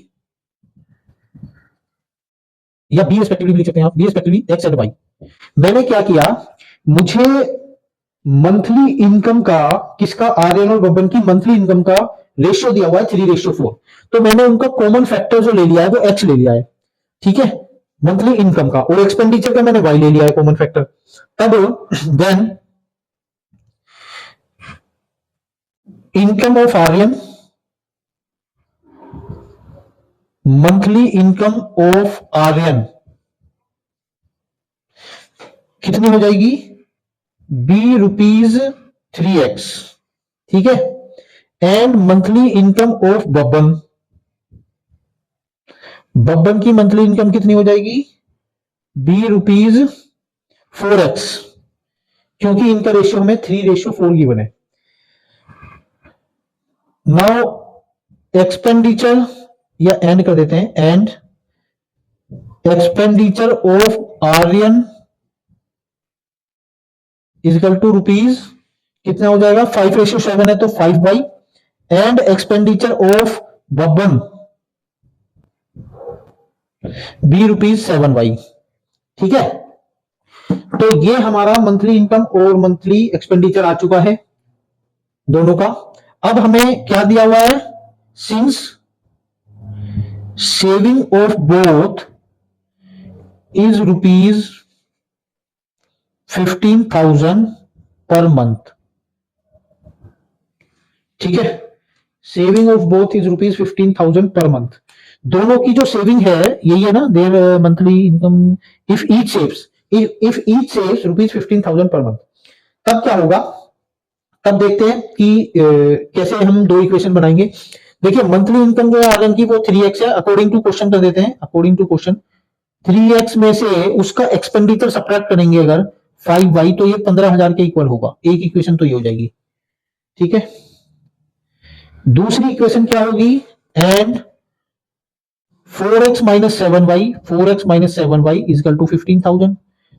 या बी रेस्पेक्टिवली लिख सकते हैं आप, be respectively X and Y. मैंने क्या किया, मुझे मंथली इनकम का, किसका, आर्यन और बब्बन की मंथली इनकम का रेशियो दिया हुआ है 3:4, तो मैंने उनका कॉमन फैक्टर जो ले लिया है वो एक्स ले लिया है, ठीक है, मंथली इनकम का, और एक्सपेंडिचर का मैंने वाई ले लिया है कॉमन फैक्टर। तब then income of Aryan, monthly income of Aryan कितनी हो जाएगी, बी ₹3x, ठीक है, and monthly income of Babban, Babban की मंथली इनकम कितनी हो जाएगी, ₹4x, क्योंकि इनका रेशियो हमें 3:4 गिवन है। नाउ एक्सपेंडिचर, या एंड कर देते हैं, and expenditure of Aryan is equal to rupees, कितना हो जाएगा, 5:7 है तो 5y, and expenditure of Babban ₹7y, ठीक है। तो ये हमारा मंथली इनकम और मंथली एक्सपेंडिचर आ चुका है दोनों का। अब हमें क्या दिया हुआ है, since saving of both is ₹15,000 per month, ठीक है, saving of both is ₹15,000 per month. दोनों की जो सेविंग है यही है ना, there monthly income, if each saves ₹15,000 per month. तब क्या होगा, तब देखते हैं कि कैसे हम दो इक्वेशन बनाएंगे। देखिए मंथली इनकम जो है आर्यन की वो 3x है, अकॉर्डिंग टू क्वेश्चन कर देते हैं, अकॉर्डिंग टू क्वेश्चन 3x में से उसका एक्सपेंडिचर सब्ट्रैक्ट करेंगे अगर 5y, तो ये 15,000 के इक्वल होगा। एक इक्वेशन तो ये हो जाएगी, ठीक है। दूसरी इक्वेशन क्या होगी, and 4x minus 7y is equal to 15,000,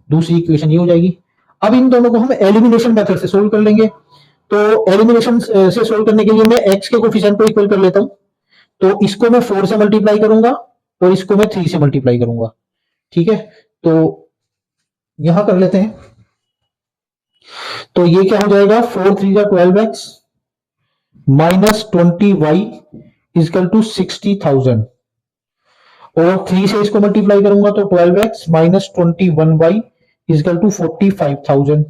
दूसरी इक्वेशन ये हो जाएगी। अब इन दोनों को हम एलिमिनेशन मेथड से सोल्व कर लेंगे। तो एलिमिनेशन से सोल्व करने के लिए मैं x के कोफिशिएंट को इक्वल कर लेता हूं, तो इसको मैं 4 से मल्टीप्लाई करूंगा और इसको मैं 3 से मल्टीप्लाई करूंगा, ठीक है। तो यहां कर लेते हैं, तो ये क्या हो जाएगा, 4 3 12x minus 20y is equal to 60,000, और 3 से इसको मल्टीप्लाई करूंगा तो 12x minus 21y is equal to 45,000।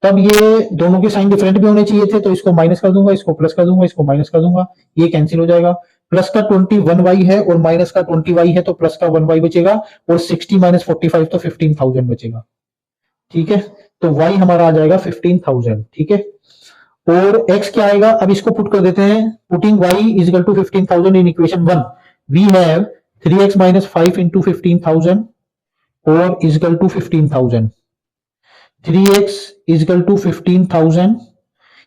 तब ये दोनों के साइन डिफरेंट भी होने चाहिए थे, तो इसको माइनस कर दूंगा, इसको प्लस कर दूंगा, इसको माइनस कर दूंगा, ये कैंसिल हो जाएगा। प्लस का 21y है और माइनस का 20y है, तो प्लस का 1y बचेगा, और 60 माइनस 45 तो 15,000 बचेगा, ठीक है। तो y हमारा आ जाएगा 15,000, ठीक है। और x क्या आएगा, अब इसको पुट कर देते हैं, putting y is equal to 15,000 in equation 1, we have 3x minus 5 into 15,000 और is equal to 15,000, 3x is equal to 15,000,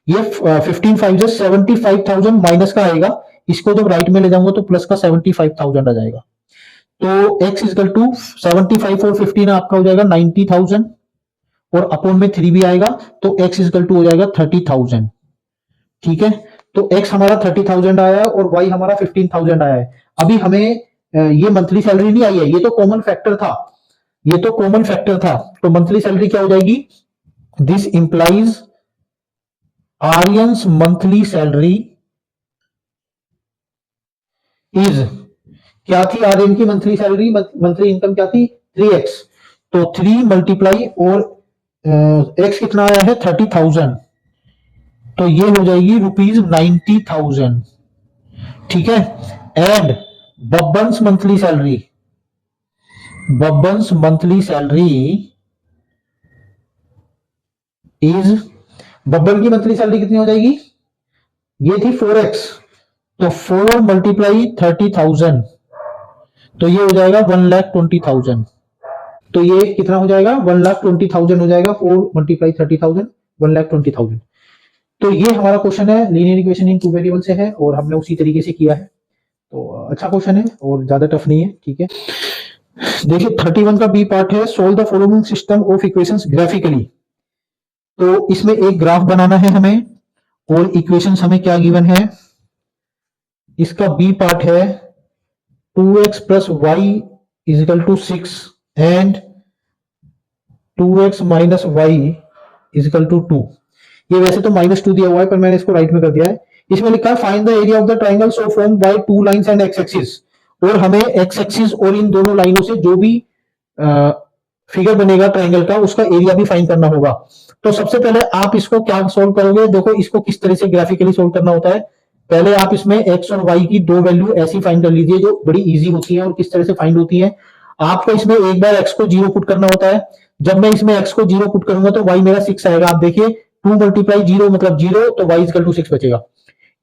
ये 15 75,000 माइनस का आएगा, इसको जब राइट में ले जाऊंगा तो प्लस का 75,000 आ जाएगा। तो x इजिकल टू 75 और 15 आपका हो जाएगा 90,000, और अपॉन में 3 भी आएगा, तो x इजिकल टू हो जाएगा 30,000, ठीक है। तो x हमारा 30,000 आया है और y हमारा 15,000 आया है। अभी हमें ये मंथली सैलरी नहीं आई है, ये तो कॉमन फैक्टर था, ये तो कॉमन फैक्टर था, तो मंथली सैलरी क्या हो जाएगी, this implies Aryans monthly salary is, क्या थी आर्यन की मंथली सैलरी, मंथली इनकम क्या थी, 3x, तो 3 मल्टीप्लाई और एक्स कितना आया है 30,000, तो ये हो जाएगी ₹90,000। ठीक है। And Babban's monthly salary, Babban's monthly salary is, Babban की मंथली सैलरी कितनी हो जाएगी, ये थी 4x, तो 4 मल्टीप्लाई 30,000, तो ये हो जाएगा 1,20,000। तो ये कितना हो जाएगा 1,20,000 हो जाएगा, 4 मल्टीप्लाई 30,000, 1,20,000। तो ये हमारा क्वेश्चन है, linear equation in two variable से है और हमने उसी तरीके से किया है। तो अच्छा क्वेश्चन है और ज्यादा टफ नहीं है। ठीक है, देखिए 31 का बी पार्ट है, solve the following system of equations graphically. तो इसमें एक ग्राफ बनाना है हमें और इक्वेशंस हमें क्या गिवन है, इसका बी पार्ट है 2x plus Y is equal to 6 and 2x minus Y is equal to 2। ये वैसे तो -2 दिया हुआ है पर मैंने इसको राइट में कर दिया है। इसमें लिखा है find the area of the triangle so formed by two lines and x axis, और हमें एक्स एक्सिस और इन दोनों लाइनों से जो भी फिगर बनेगा ट्राइंगल का उसका एरिया भी फाइंड करना होगा। तो सबसे पहले आप इसको क्या सोल्व करोगे, देखो इसको किस तरह से ग्राफिकली सोल्व करना होता है। पहले आप इसमें एक्स और वाई की दो वैल्यू ऐसी फाइंड कर लीजिए जो बड़ी इजी होती है। और किस तरह से फाइंड होती है, आपको इसमें एक बार एक्स को 0 पुट करना होता है। जब मैं इसमें एक्स को 0 पुट करूंगा तो वाई मेरा 6 आएगा। आप देखिए 2 मल्टीप्लाई 0 मतलब 0, तो वाई इक्वल टू 6 बचेगा।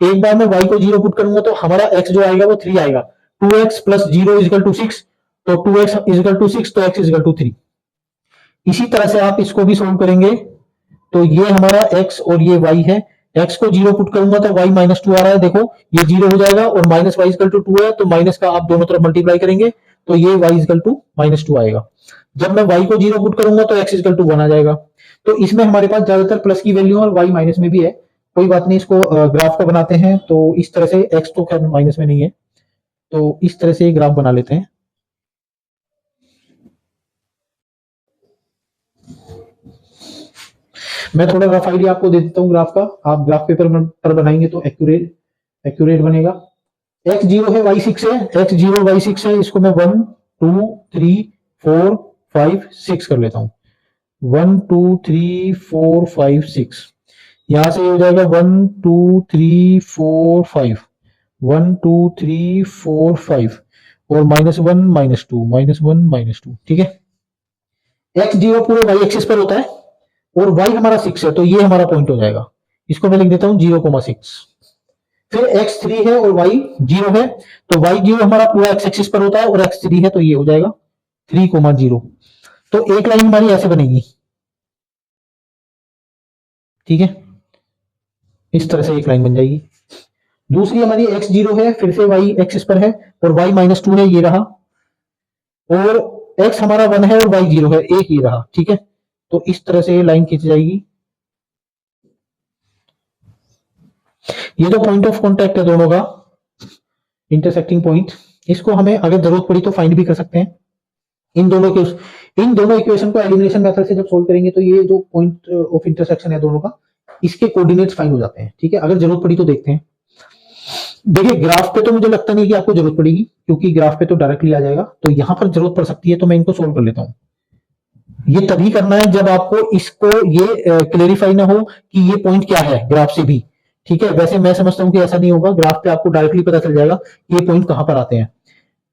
एक बार मैं वाई को 0 पुट करूंगा तो हमारा एक्स जो आएगा वो 3 आएगा। 2x plus 0 is equal to 6, तो 2x इज इक्वल टू 6, तो x इज इक्वल टू 3। इसी तरह से आप इसको भी सोल्व करेंगे। तो ये हमारा x और ये y है। x को 0 पुट करूंगा तो y -2 आ रहा है, देखो ये 0 हो जाएगा, और माइनस वाई इक्वल टू 2 है, तो माइनस का आप दोनों तरफ मल्टीप्लाई करेंगे तो ये y इक्वल टू -2 आएगा। जब मैं y को 0 पुट करूंगा तो x इक्वल टू 1 आ जाएगा। तो इसमें हमारे पास ज्यादातर प्लस की वैल्यू और y माइनस में भी है। कोई बात नहीं, इसको ग्राफ का बनाते हैं। तो इस तरह से x तो खैर माइनस में नहीं है, तो इस तरह से ग्राफ बना लेते हैं। मैं थोड़ा रफ आइडिया आपको दे देता हूँ ग्राफ का, आप ग्राफ पेपर पर बनाएंगे तो एक्यूरेट एक्यूरेट बनेगा। x0 है, y6 है, x0 y6 है, इसको मैं 1 2 3 4 5 6 कर लेता हूँ। 1 2 3 4 5 6, यहां से हो जाएगा 1 2 3 4 5, 1 2 3 4 5, और -1 -2 ठीक है। x0 पूरे y एक्सिस पर होता है और y हमारा 6 है, तो ये हमारा पॉइंट हो जाएगा। इसको मैं लिख देता हूं 0,6। फिर x3 है और y 0 है, तो y0 हमारा पूरा x एक्सिस पर होता है और x3 है, तो ये हो जाएगा 3,0। तो एक लाइन हमारी ऐसे बनेगी। ठीक है, इस तरह से एक लाइन बन जाएगी। दूसरी हमारी x0 है, फिर से y एक्सिस पर है, और y -2 है, ये रहा, और x हमारा 1 है और y 0 है, एक ये रहा। ठीक है, तो इस तरह से लाइन खींच जाएगी। ये जो पॉइंट ऑफ कांटेक्ट है दोनों का, इंटरसेक्टिंग पॉइंट, इसको हमें अगर जरूरत पड़ी तो फाइंड भी कर सकते हैं। इन दोनों इक्वेशन को एलिमिनेशन मेथड से जब सोल्व करेंगे तो ये जो पॉइंट ऑफ इंटरसेक्शन है दोनों का, इसके कोऑर्डिनेट्स फाइंड हो जाते हैं। ठीक है, अगर जरूरत पड़ी तो देखते हैं। देखिए ग्राफ पे तो मुझे लगता नहीं कि आपको जरूरत पड़ेगी, क्योंकि ग्राफ पे तो डायरेक्टली आ जाएगा। तो यहां पर जरूरत पड़ सकती है, तो मैं इनको सोल्व कर लेता हूं। ये तभी करना है जब आपको इसको ये क्लेरिफाई ना हो कि ये पॉइंट क्या है ग्राफ से भी। ठीक है, वैसे मैं समझता हूं कि ऐसा नहीं होगा, ग्राफ पे आपको डायरेक्टली पता चल जाएगा कि ये पॉइंट कहां पर आते हैं।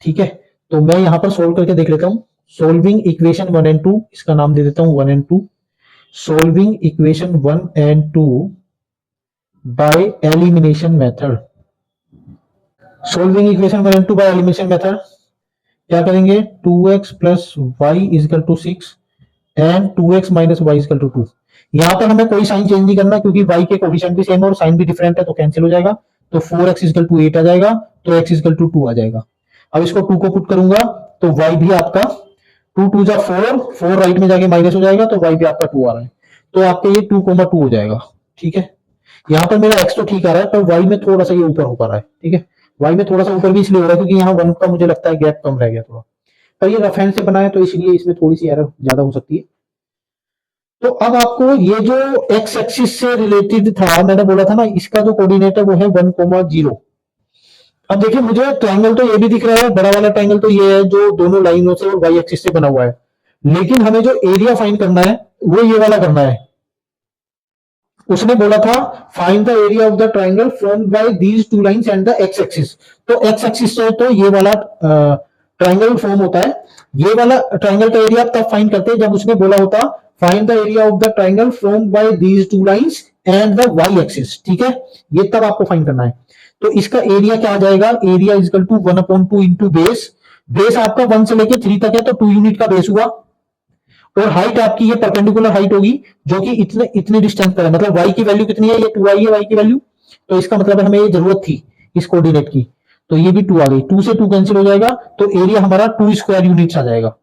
ठीक है, तो मैं यहां पर सोल्व करके देख लेता हूं। सोल्विंग इक्वेशन 1 एंड 2, इसका नाम दे देता हूं 1 and 2। Solving equation 1 and 2 by elimination method. Solving equation 1 and 2 by elimination method क्या करेंगे, 2x plus Y is equal to 6 and 2x minus Y is equal to 2। यहां पर हमें कोई साइन चेंज नहीं करना, क्योंकि y के कोफिशिएंट भी सेम और साइन भी डिफरेंट है, तो कैंसिल हो जाएगा। तो 4x इज इक्वल टू 8 आ जाएगा, तो x इज इक्वल टू 2 आ जाएगा। अब इसको 2 को पुट करूंगा तो y भी आपका 2 2 जा 4, 4 राइट में जाके माइनस हो जाएगा, तो y भी आपका 2 आ रहा है। तो आपके ये 2,2 हो जाएगा। ठीक है, यहाँ पर मेरा x तो ठीक आ रहा है, पर y में थोड़ा सा ये ऊपर हो पा रहा है। ठीक है, y में थोड़ा सा ऊपर भी इसलिए हो रहा है क्योंकि यहाँ 1 का मुझे लगता है गैप कम रह गया थोड़ा, पर ये रफ हैंड से बना है तो इसलिए इसमें थोड़ी सी एरर ज्यादा हो सकती है। तो अब आपको ये जो एक्स एक्सिस से रिलेटेड था, मैंने बोला था ना, इसका जो कोऑर्डिनेट है वो है 1,0। अब देखिए मुझे ट्रायंगल तो ये भी दिख रहा है, बड़ा वाला ट्रायंगल तो ये है जो दोनों लाइनों से और वाई एक्सिस से बना हुआ है। लेकिन हमें जो एरिया फाइंड करना है वो ये वाला करना है। उसने बोला था find the area of the triangle formed by these two lines and the x axis. तो एक्स एक्सिस से तो ये वाला ट्राइंगल फॉर्म होता है। ये वाला ट्राइंगल का एरिया आप तब फाइंड करते हैं जब उसने बोला होता find the area of the triangle formed by these two lines and the Y axis. ठीक है, ये तब आपको फाइंड करना है। तो इसका एरिया क्या आ जाएगा, area is equal to 1/2 into base. Base आपका 1 से लेके 3 तक है तो 2 यूनिट का बेस हुआ, और हाइट आपकी ये परपेंडिकुलर हाइट होगी जो कि इतने इतने डिस्टेंस पर है। मतलब y की वैल्यू कितनी है, ये 2i है y की वैल्यू। तो इसका मतलब है हमें ये जरूरत थी इस कोऑर्डिनेट की, तो ये भी 2 आ गई। 2 से 2 कैंसिल हो जाएगा तो एरिया हमारा 2 स्क्वायर यूनिट्स आ जाएगा।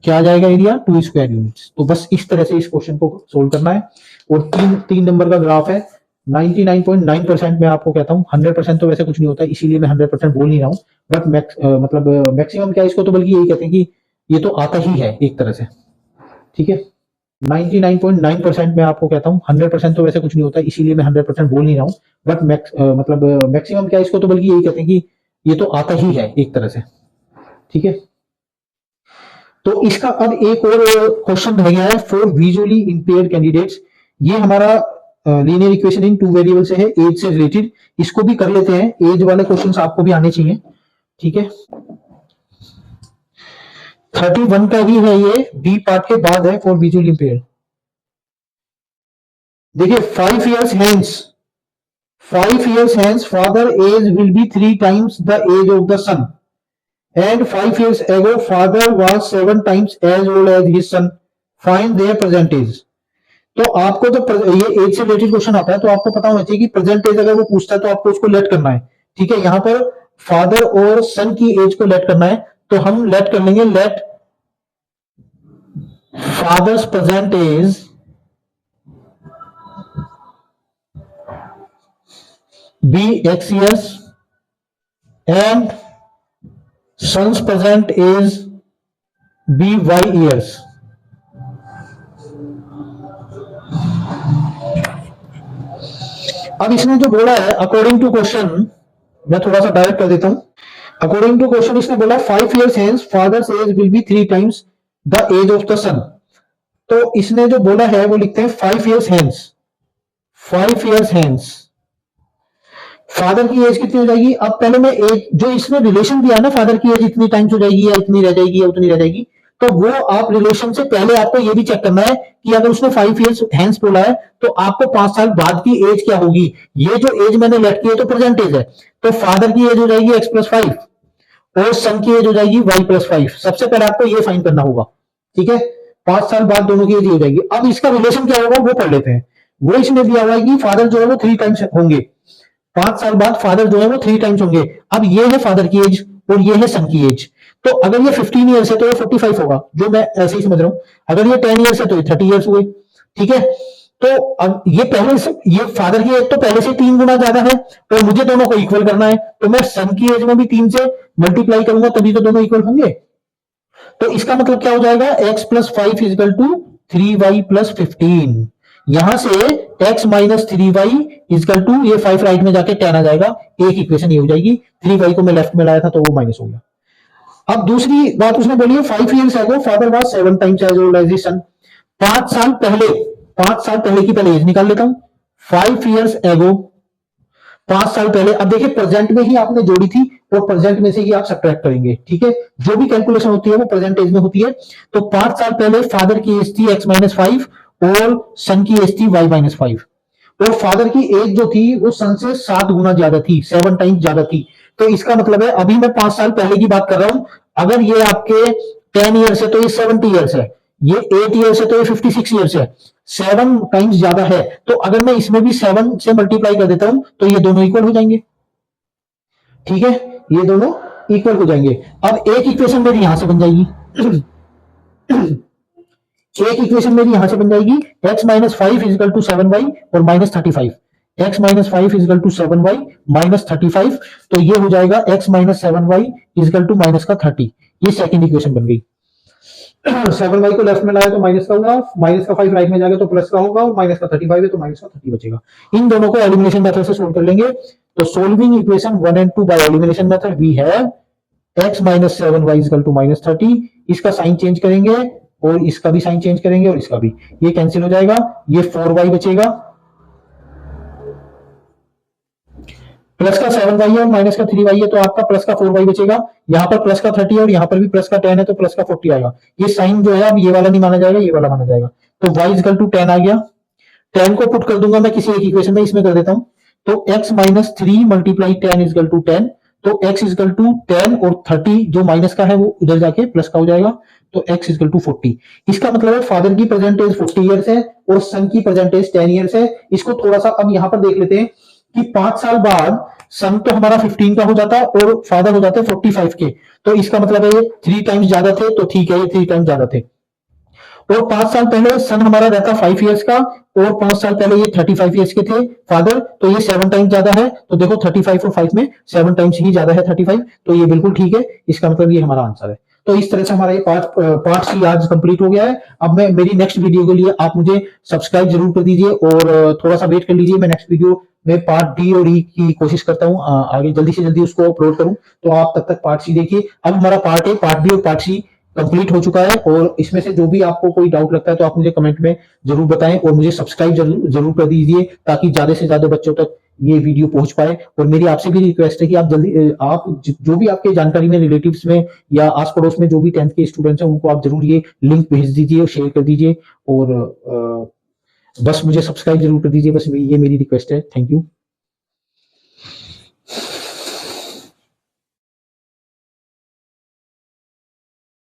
क्या आ जाएगा, एरिया 2 स्क्वायर यूनिट्स। तो बस इस तरह से इस क्वेश्चन को सोल्व करना है। और तीन नंबर का ग्राफ है। 99.9% में आपको कहता हूँ, 100% तो वैसे कुछ नहीं होता, इसीलिए मैं 100% बोल नहीं रहा हूँ। बट मतलब मैक्सिमम क्या, इसको तो बल्कि यही कहते हैं कि ये तो आता ही है एक तरह से। ठीक है, 99.9% में आपको कहता हूँ, 100% तो वैसे कुछ नहीं होता, इसीलिए मैं 100% बोल नहीं रहा हूँ। बट मतलब मैक्सिमम क्या, इसको तो बल्कि यही कहते हैं कि ये तो आता ही है एक तरह से। ठीक है, तो इसका अब एक और क्वेश्चन रह गया है फॉर विजुअली इंपेयर्ड कैंडिडेट्स। ये हमारा लीनियर इक्वेशन इन 2 वेरिएबल से है, एज से रिलेटेड। इसको भी कर लेते हैं, एज वाले क्वेश्चंस आपको भी आने चाहिए। ठीक है, 31 का ही है ये, बी पार्ट के बाद है फॉर विजुअली इंपेयर्ड। देखिए 5 years hence, 5 years hence father age will be 3 times the age of the son, and 5 years ago father was 7 times as old as his son, find their present age। तो आपको तो ये एज से रिलेटेड क्वेश्चन आता है तो आपको पता होना चाहिए कि प्रेजेंट एज अगर वो पूछता है तो आपको उसको लेट करना है। ठीक है, यहाँ पर फादर और सन की एज को लेट करना है, तो हम लेट कर लेंगे, let father's present age be x years and son's present is be y years। अब इसने जो बोला है अकॉर्डिंग टू क्वेश्चन, मैं थोड़ा सा डायरेक्ट कर देता हूं। अकॉर्डिंग टू क्वेश्चन इसने बोला 5 years hence father's age will be 3 times the age of the son। तो इसने जो बोला है वो लिखते हैं 5 years hence, 5 years hence father की एज कितनी हो जाएगी। अब पहले मैं एज जो इसने रिलेशन दिया ना, फादर की एज इतनी टाइम्स हो जाएगी या इतनी रह जाएगी या उतनी रह जाएगी, तो वो आप रिलेशन से पहले आपको ये भी चेक करना है कि अगर उसने 5 years हैंस बोला है तो आपको 5 साल बाद की एज क्या होगी। ये जो एज मैंने लेट की है तो प्रेजेंट एज है, तो फादर की एज हो जाएगी x+5 और सन की एज हो जाएगी y+5। सबसे पहले आपको ये फाइंड करना होगा। ठीक है, 5 साल बाद दोनों की एज हो जाएगी। अब इसका रिलेशन क्या होगा वो पढ़ लेते हैं। वो इसने दिया हुआ है कि फादर जो है वो 3 टाइम्स होंगे, 5 साल बाद फादर जो है वो 3 टाइम्स होंगे। अब ये है फादर की एज और ये है सन की एज, तो अगर ये 15 ईयर्स है तो ये 45 होगा, जो मैं ऐसे ही समझ रहा हूं। अगर ये 10 ईयर्स है तो ये 30 ईयर्स हुए। ठीक है, तो अब ये पहले से, ये फादर की एज तो पहले से 3 गुना ज्यादा है, तो मुझे दोनों को इक्वल करना है, तो मैं सन की एज में भी 3 से मल्टीप्लाई करूंगा तभी तो दोनों इक्वल होंगे। तो इसका मतलब क्या हो जाएगा, x+5 इजकल टू 3y+15। यहां से x minus 3y is equal to, ये 5 राइट में जाके 10 आ जाएगा, एक इक्वेशन ये हो जाएगी। 3y को मैं लेफ्ट में लाया था तो वो माइनस हो गया। अब दूसरी बात उसने बोली है 5 years ago father was 7 times as old as his son. 5 साल पहले, 5 साल पहले की पहले एज निकाल लेता हूं। 5 years ago, 5 साल पहले। अब देखिए प्रेजेंट में ही आपने जोड़ी थी और प्रेजेंट में से ही आप सब्ट्रैक्ट करेंगे। ठीक है, जो भी कैलकुलेशन होती है वो प्रेजेंट एज में होती है। तो 5 साल पहले फादर की एज थी x-5 और सन की एज थी y-5, और फादर की एज जो थी वो सन से 7 गुना ज्यादा थी, 7 टाइम्स ज्यादा थी। तो इसका मतलब है अभी मैं 5 साल पहले की बात कर रहा हूं। अगर ये आपके 10 ईयर्स है तो ये 70 ईयर्स है, ये 8 ईयर्स है तो ये 56 ईयर्स है, 7 टाइम्स ज्यादा है। तो अगर मैं इसमें भी 7 से मल्टीप्लाई कर देता हूं तो ये दोनों इक्वल हो जाएंगे। ठीक है, ये दोनों इक्वल हो जाएंगे। अब एक इक्वेशन मेरी यहां से बन जाएगी एक इक्वेशन मेरी यहां से बन जाएगी, x-5 इजकल टू 7y और -35। x-5 इजकल टू 7y -35, तो ये हो जाएगा x-7y इजकल टू माइनस का 30। ये सेकंड इक्वेशन बन गई। 7y को लेफ्ट में लाया तो माइनस का हुआ, माइनस का 5 राइट में जाएगा तो प्लस का होगा, और माइनस का 35 है तो माइनस का 30 बचेगा। इन दोनों को एलिमिनेशन मेथड से सोल्व कर लेंगे। तो solving equation 1 and 2 by elimination method we have x-7y is equal to -30। इसका साइन चेंज करेंगे, और इसका भी साइन चेंज करेंगे और इसका भी, ये कैंसिल हो जाएगा, ये 4y बचेगा, प्लस का 7y है और माइनस का 3y है, तो आपका प्लस का 4y बचेगा। यहाँ पर प्लस का 30 है और यहाँ पर भी प्लस का 10 है, तो प्लस का 40 आएगा। ये साइन जो है अब ये वाला नहीं माना जाएगा, ये वाला माना जाएगा। तो y इक्वल टू 10 आ गया। 10 को पुट कर दूंगा मैं किसी एक इक्वेशन में, इसमें कर देता हूं। तो x minus 3 multiply 10 equal to 10, तो x इक्वल टू 10 और 30 जो माइनस का है वो उधर जाके प्लस का हो जाएगा, तो x इक्वल टू 40। इसका मतलब है फादर की प्रेजेंट एज 40 ईयर्स है और सन की प्रेजेंट एज 10 ईयर्स है। इसको थोड़ा सा अब यहां पर देख लेते हैं कि 5 साल बाद सन तो हमारा 15 का हो जाता और फादर हो जाते 45 के, तो इसका मतलब है ये 3 टाइम्स ज्यादा थे, तो ठीक है ये 3 टाइम्स ज्यादा थे। और 5 साल पहले सन हमारा रहता 5 ईयर्स का और 5 साल पहले ये 35 ईयर्स के थे फादर, तो ये 7 टाइम्स ज्यादा है। तो देखो 35 और 5 में 7 टाइम्स ही ज्यादा है 35, तो ये बिल्कुल ठीक है। इसका मतलब ये हमारा आंसर है। तो इस तरह से हमारा ये पार्ट सी आज कंप्लीट हो गया है। अब मैं मेरी नेक्स्ट वीडियो के लिए आप मुझे सब्सक्राइब जरूर कर दीजिए और थोड़ा सा वेट कर लीजिए। मैं नेक्स्ट वीडियो में पार्ट डी और ई की कोशिश करता हूँ आगे जल्दी से जल्दी उसको अपलोड करूं, तो आप तब तक पार्ट सी देखिए। अब हमारा पार्ट ए, पार्ट बी और पार्ट सी कंप्लीट हो चुका है और इसमें से जो भी आपको कोई डाउट लगता है तो आप मुझे कमेंट में जरूर बताएं और मुझे सब्सक्राइब जरूर कर दीजिए ताकि ज्यादा से ज्यादा बच्चों तक ये वीडियो पहुंच पाए। और मेरी आपसे भी रिक्वेस्ट है कि आप जल्दी आप जो भी आपके जानकारी में रिलेटिव्स में या आस पड़ोस में जो भी 10th के स्टूडेंट्स हैं उनको आप जरूर ये लिंक भेज दीजिए और शेयर कर दीजिए और बस मुझे सब्सक्राइब जरूर कर दीजिए। बस ये मेरी रिक्वेस्ट है। Thank you.